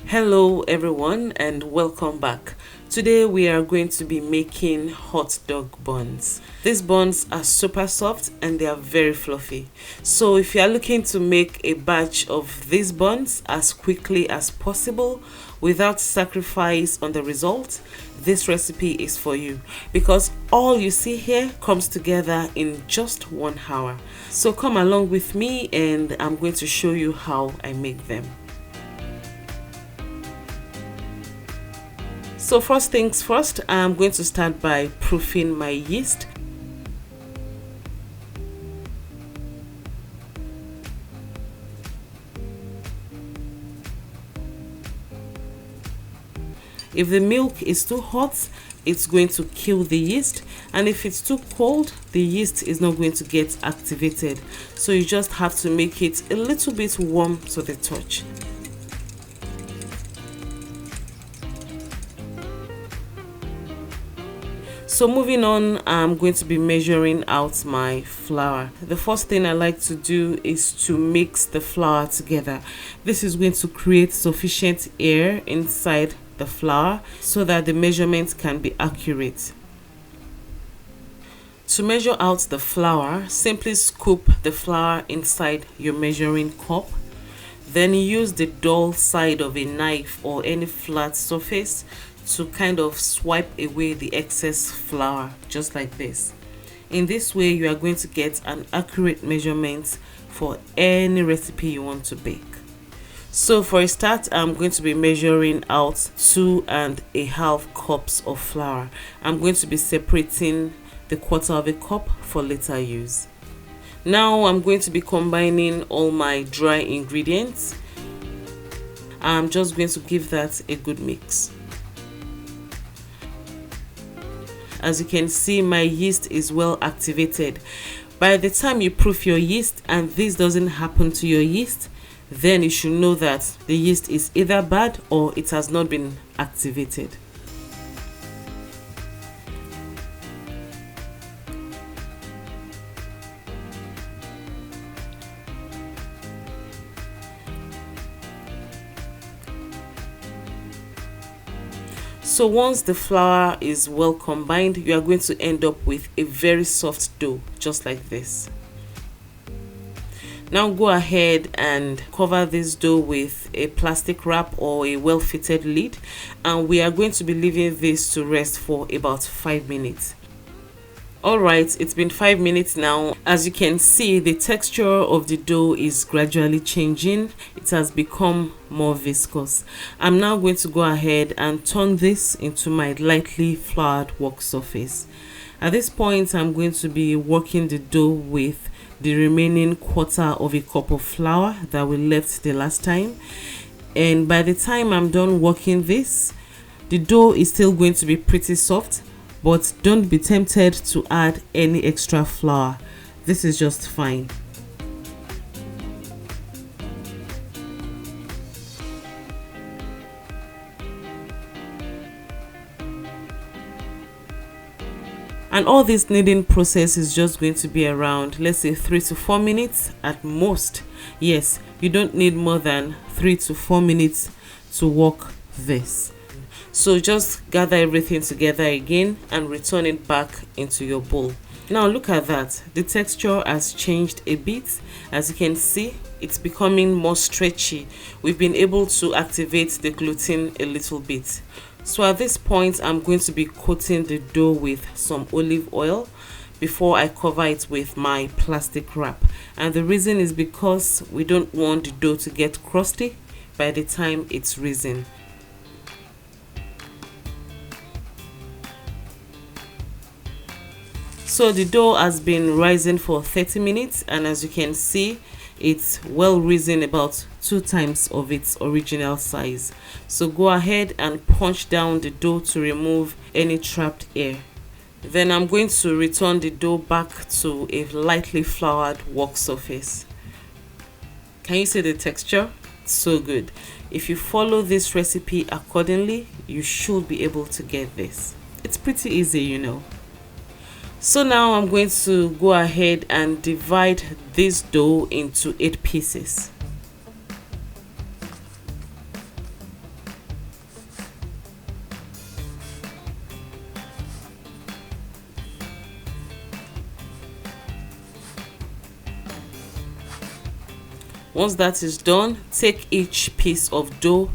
Hello everyone and welcome back. Today we are going to be making hot dog buns. These buns are super soft and they are very fluffy. So if you are looking to make a batch of these buns as quickly as possible without sacrifice on the result, this recipe is for you because all you see here comes together in just 1 hour. So come along with me and I'm going to show you how I make them. So first things first, I'm going to start by proofing my yeast. If the milk is too hot, it's going to kill the yeast, and if it's too cold, the yeast is not going to get activated. So you just have to make it a little bit warm to the touch. So moving on, I'm going to be measuring out my flour. The first thing I like to do is to mix the flour together. This is going to create sufficient air inside the flour so that the measurement can be accurate. To measure out the flour, simply scoop the flour inside your measuring cup. Then use the dull side of a knife or any flat surface to kind of swipe away the excess flour, just like this. In this way, you are going to get an accurate measurement for any recipe you want to bake. So for a start, I'm going to be measuring out 2.5 cups of flour. I'm going to be separating the 1/4 of a cup for later use. Now I'm going to be combining all my dry ingredients. I'm just going to give that a good mix. As you can see, my yeast is well activated. By the time you proof your yeast and this doesn't happen to your yeast, then you should know that the yeast is either bad or it has not been activated. So once the flour is well combined, you are going to end up with a very soft dough, just like this. Now go ahead and cover this dough with a plastic wrap or a well-fitted lid, and we are going to be leaving this to rest for about 5 minutes. Alright, it's been 5 minutes now. As you can see, the texture of the dough is gradually changing. It has become more viscous. I'm now going to go ahead and turn this into my lightly floured work surface. At this point, I'm going to be working the dough with the remaining 1/4 of a cup of flour that we left the last time. And by the time I'm done working this, the dough is still going to be pretty soft. But don't be tempted to add any extra flour. This is just fine. And all this kneading process is just going to be around, let's say, 3 to 4 minutes at most. Yes, you don't need more than 3 to 4 minutes to work this. So just gather everything together again and return it back into your bowl. Now look at that. The texture has changed a bit. As you can see, it's becoming more stretchy. We've been able to activate the gluten a little bit. So at this point, I'm going to be coating the dough with some olive oil before I cover it with my plastic wrap. And the reason is because we don't want the dough to get crusty by the time it's risen. So the dough has been rising for 30 minutes, and as you can see, it's well risen, about 2 times of its original size. So go ahead and punch down the dough to remove any trapped air. Then I'm going to return the dough back to a lightly floured work surface. Can you see the texture? It's so good. If you follow this recipe accordingly, you should be able to get this. It's pretty easy, you know. So now I'm going to go ahead and divide this dough into 8 pieces. Once that is done, take each piece of dough,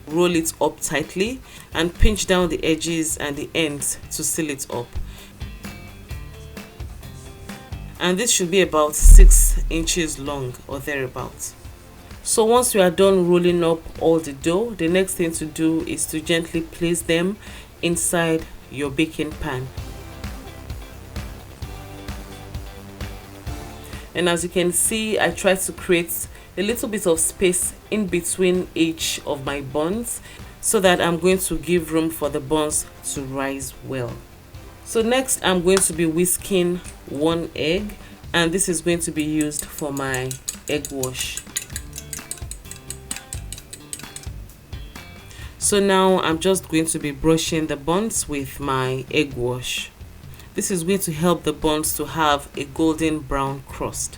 roll it up tightly, and pinch down the edges and the ends to seal it up. And this should be about 6 inches long or thereabouts. So once you are done rolling up all the dough, the next thing to do is to gently place them inside your baking pan. And as you can see, I tried to create a little bit of space in between each of my buns so that I'm going to give room for the buns to rise well. So next I'm going to be whisking 1 egg, and this is going to be used for my egg wash. So now I'm just going to be brushing the buns with my egg wash. This is going to help the buns to have a golden brown crust.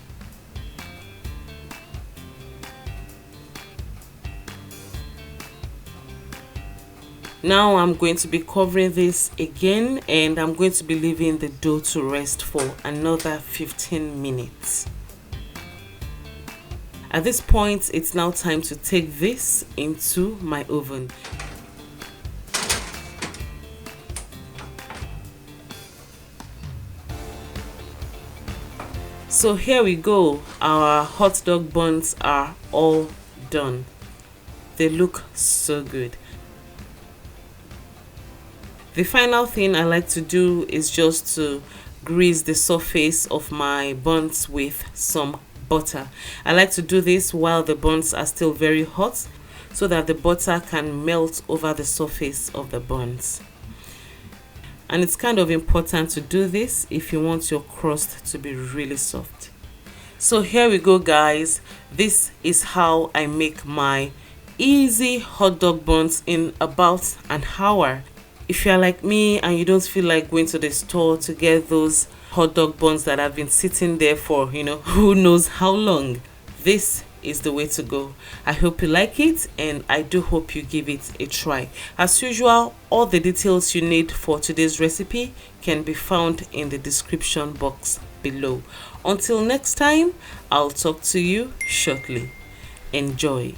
Now I'm going to be covering this again, and I'm going to be leaving the dough to rest for another 15 minutes. At this point, it's now time to take this into my oven. So here we go. Our hot dog buns are all done. They look so good. The final thing I like to do is just to grease the surface of my buns with some butter. I like to do this while the buns are still very hot so that the butter can melt over the surface of the buns. And it's kind of important to do this if you want your crust to be really soft. So here we go, guys. This is how I make my easy hot dog buns in about an hour. If you're like me and you don't feel like going to the store to get those hot dog buns that have been sitting there for, who knows how long, this is the way to go. I hope you like it, and I do hope you give it a try. As usual, all the details you need for today's recipe can be found in the description box below. Until next time, I'll talk to you shortly. Enjoy.